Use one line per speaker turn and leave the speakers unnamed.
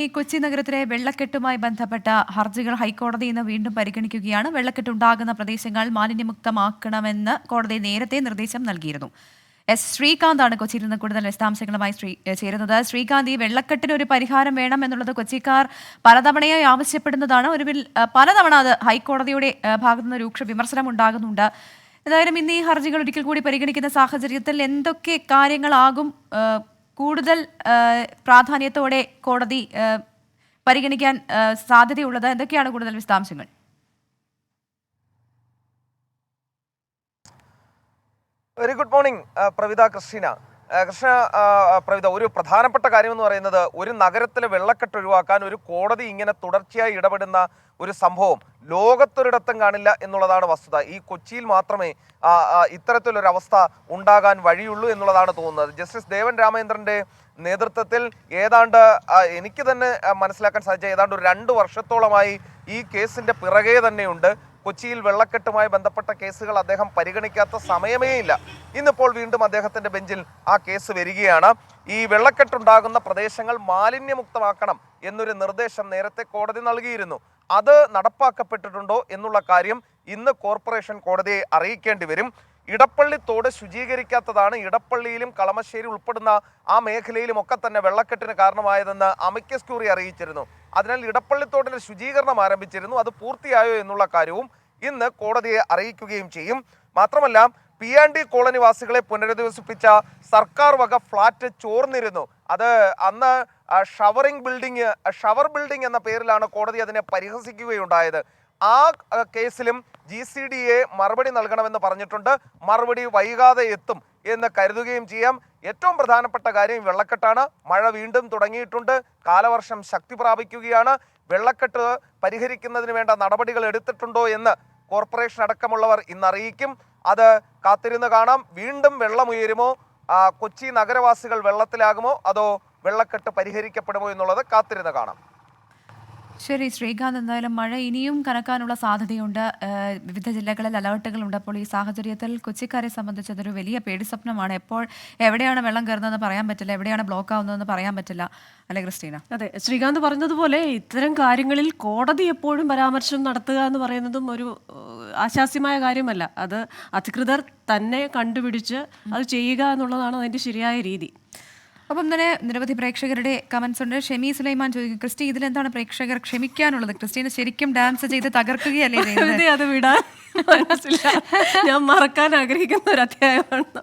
ഈ കൊച്ചി നഗരത്തിലെ വെള്ളക്കെട്ടുമായി ബന്ധപ്പെട്ട ഹർജികൾ ഹൈക്കോടതി ഇന്ന് വീണ്ടും പരിഗണിക്കുകയാണ്. വെള്ളക്കെട്ടുണ്ടാകുന്ന പ്രദേശങ്ങൾ മാലിന്യമുക്തമാക്കണമെന്ന് കോടതി നേരത്തെ നിർദ്ദേശം നൽകിയിരുന്നു. ശ്രീകാന്താണ് കൊച്ചിയിൽ നിന്ന് കൂടുതൽ വിശദാംശങ്ങളുമായി ചേരുന്നത്. ശ്രീകാന്ത്, ഈ വെള്ളക്കെട്ടിന് ഒരു പരിഹാരം വേണം എന്നുള്ളത് കൊച്ചിക്കാർ പലതവണയായി ആവശ്യപ്പെടുന്നതാണ്. ഒടുവിൽ പലതവണ അത് ഹൈക്കോടതിയുടെ ഭാഗത്തുനിന്ന് രൂക്ഷ വിമർശനം ഉണ്ടാകുന്നുണ്ട്. ഏതായാലും ഇന്ന് ഈ ഹർജികൾ ഒരിക്കൽ കൂടി പരിഗണിക്കുന്ന സാഹചര്യത്തിൽ എന്തൊക്കെ കാര്യങ്ങളാകും കൂടുതൽ പ്രാധാന്യത്തോടെ കോടതി പരിഗണിക്കാൻ സാധ്യതയുള്ളത്? എന്തൊക്കെയാണ് കൂടുതൽ വിശദാംശങ്ങൾ?
Very good morning Pravitha Christina. Pravitha, ഒരു പ്രധാനപ്പെട്ട കാര്യമെന്ന് പറയുന്നത്, ഒരു നഗരത്തിലെ വെള്ളക്കെട്ട് ഒഴിവാക്കാൻ ഒരു കോടതി ഇങ്ങനെ തുടർച്ചയായി ഇടപെടുന്ന ഒരു സംഭവം ലോകത്തൊരിടത്തും കാണില്ല എന്നുള്ളതാണ് വസ്തുത. ഈ കൊച്ചിയിൽ മാത്രമേ ഇത്തരത്തിലൊരവസ്ഥ ഉണ്ടാകാൻ വഴിയുള്ളൂ എന്നുള്ളതാണ് തോന്നുന്നത്. ജസ്റ്റിസ് ദേവൻ രാമേന്ദ്രന്റെ നേതൃത്വത്തിൽ ഏതാണ്ട് എനിക്ക് തന്നെ മനസ്സിലാക്കാൻ സാധിച്ച ഏതാണ്ട് ഒരു 2 വർഷത്തോളമായി ഈ കേസിന്റെ പിറകെ തന്നെയുണ്ട്. കൊച്ചിയിൽ വെള്ളക്കെട്ടുമായി ബന്ധപ്പെട്ട കേസുകൾ അദ്ദേഹം പരിഗണിക്കാത്ത സമയമേ ഇല്ല. ഇന്നിപ്പോൾ വീണ്ടും അദ്ദേഹത്തിന്റെ ബെഞ്ചിൽ ആ കേസ് വരികയാണ്. ഈ വെള്ളക്കെട്ടുണ്ടാകുന്ന പ്രദേശങ്ങൾ മാലിന്യമുക്തമാക്കണം എന്നൊരു നിർദ്ദേശം നേരത്തെ കോടതി നൽകിയിരുന്നു. അത് നടപ്പാക്കപ്പെട്ടിട്ടുണ്ടോ എന്നുള്ള കാര്യം ഇന്ന് കോർപ്പറേഷൻ കോടതിയെ അറിയിക്കേണ്ടി വരും. ഇടപ്പള്ളി തോട് ശുചീകരിക്കാത്തതാണ് ഇടപ്പള്ളിയിലും കളമശ്ശേരി ഉൾപ്പെടുന്ന ആ മേഖലയിലും ഒക്കെ തന്നെ വെള്ളക്കെട്ടിന് കാരണമായതെന്ന് അമിക്കസ് ക്യൂറി അറിയിച്ചിരുന്നു. അതിനാൽ ഇടപ്പള്ളിത്തോടിന്റെ ശുചീകരണം ആരംഭിച്ചിരുന്നു. അത് പൂർത്തിയായോ എന്നുള്ള കാര്യവും ഇന്ന് കോടതിയെ അറിയിക്കുകയും ചെയ്യും. മാത്രമല്ല, P&D കോളനി വാസികളെ പുനരധിവസിപ്പിച്ച സർക്കാർ വക ഫ്ളാറ്റ് ചോർന്നിരുന്നു. അത് അന്ന് ഷവർ ബിൽഡിംഗ് എന്ന പേരിലാണ് കോടതി അതിനെ പരിഹസിക്കുകയുണ്ടായത്. ആ കേസിലും GCDA മറുപടി നൽകണമെന്ന് പറഞ്ഞിട്ടുണ്ട്. മറുപടി വൈകാതെ എത്തും എന്ന് കരുതുകയും ചെയ്യാം. ഏറ്റവും പ്രധാനപ്പെട്ട കാര്യം വെള്ളക്കെട്ടാണ്. മഴ വീണ്ടും തുടങ്ങിയിട്ടുണ്ട്. കാലവർഷം ശക്തി പ്രാപിക്കുകയാണ്. വെള്ളക്കെട്ട് പരിഹരിക്കുന്നതിന് വേണ്ട നടപടികൾ എടുത്തിട്ടുണ്ടോ എന്ന് കോർപ്പറേഷൻ അടക്കമുള്ളവർ ഇന്ന് അറിയിക്കും. അത് കാത്തിരുന്ന് കാണാം. വീണ്ടും വെള്ളമുയരുമോ, കൊച്ചി നഗരവാസികൾ വെള്ളത്തിലാകുമോ, അതോ വെള്ളക്കെട്ട് പരിഹരിക്കപ്പെടുമോ എന്നുള്ളത് കാത്തിരുന്ന് കാണാം.
ശരി ശ്രീകാന്ത്, എന്തായാലും മഴ ഇനിയും കനക്കാനുള്ള സാധ്യതയുണ്ട്. വിവിധ ജില്ലകളിൽ അലർട്ടുകളുണ്ട്. അപ്പോൾ ഈ സാഹചര്യത്തിൽ കൊച്ചിക്കാരെ സംബന്ധിച്ച് അതൊരു വലിയ പേടിസ്വപ്നമാണ്. എപ്പോൾ എവിടെയാണ് വെള്ളം കയറുന്നതെന്ന് പറയാൻ പറ്റില്ല, എവിടെയാണ് ബ്ലോക്ക് ആവുന്നതെന്ന് പറയാൻ പറ്റില്ല, അല്ലെ ക്രിസ്റ്റീന?
അതെ, ശ്രീകാന്ത് പറഞ്ഞതുപോലെ ഇത്തരം കാര്യങ്ങളിൽ കോടതി എപ്പോഴും പരാമർശം നടത്തുക എന്ന് പറയുന്നതും ഒരു ആശാസ്യമായ കാര്യമല്ല. അത് അധികൃതർ തന്നെ കണ്ടുപിടിച്ച് അത് ചെയ്യുക എന്നുള്ളതാണ് അതിൻ്റെ ശരിയായ രീതി.
അപ്പം തന്നെ നിരവധി പ്രേക്ഷകരുടെ കമന്റ്സ് ഉണ്ട്. ഷെമി സുലൈമാൻ ചോദിക്കും, ക്രിസ്റ്റി ഇതിലെന്താണ് പ്രേക്ഷകർ ക്ഷമിക്കാനുള്ളത്? ക്രിസ്റ്റീനെ ശരിക്കും ഡാൻസ് ചെയ്ത് തകർക്കുകയല്ലേ ചെയ്യുന്നത്?
അത് വിടാൻ മനസ്സില്ല. ഞാൻ മറക്കാൻ ആഗ്രഹിക്കുന്ന ഒരു അധ്യായമാണ്.